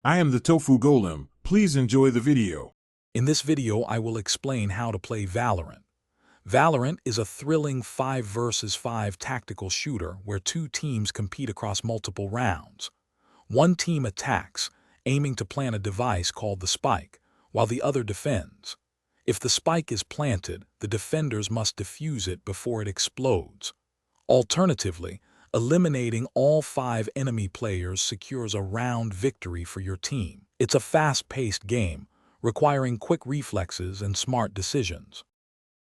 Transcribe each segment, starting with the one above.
I am the Tofu Golem. Please enjoy the video. In this video, I will explain how to play Valorant. Valorant is a thrilling 5 versus 5 tactical shooter where two teams compete across multiple rounds. One team attacks, aiming to plant a device called the spike, while the other defends. If the spike is planted, the defenders must defuse it before it explodes. Alternatively, eliminating all 5 enemy players secures a round victory for your team. It's a fast-paced game, requiring quick reflexes and smart decisions.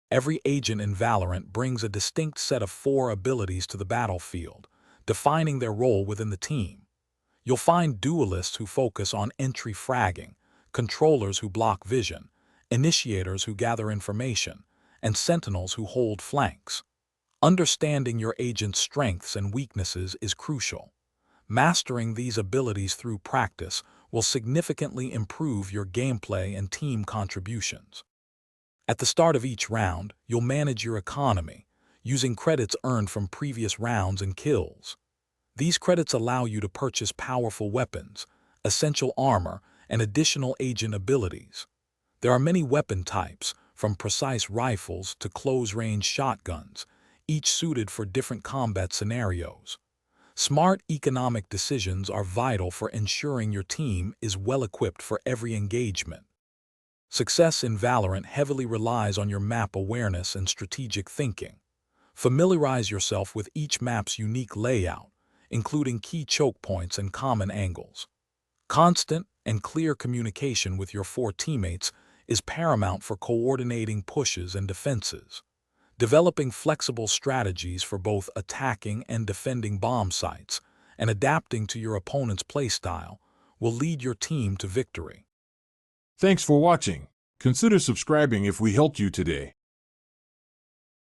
Every agent in Valorant brings a distinct set of 4 abilities to the battlefield, defining their role within the team. You'll find duelists who focus on entry fragging, controllers who block vision, initiators who gather information, and sentinels who hold flanks. Understanding your agent's strengths and weaknesses is crucial. Mastering these abilities through practice will significantly improve your gameplay and team contributions. At the start of each round, you'll manage your economy, using credits earned from previous rounds and kills. These credits allow you to purchase powerful weapons, essential armor, and additional agent abilities. There are many weapon types, from precise rifles to close-range shotguns, each suited for different combat scenarios. Smart economic decisions are vital for ensuring your team is well-equipped for every engagement. Success in Valorant heavily relies on your map awareness and strategic thinking. Familiarize yourself with each map's unique layout, including key choke points and common angles. Constant and clear communication with your 4 teammates is paramount for coordinating pushes and defenses. Developing flexible strategies for both attacking and defending bomb sites and adapting to your opponent's playstyle will lead your team to victory. Thanks for watching. Consider subscribing if we helped you today.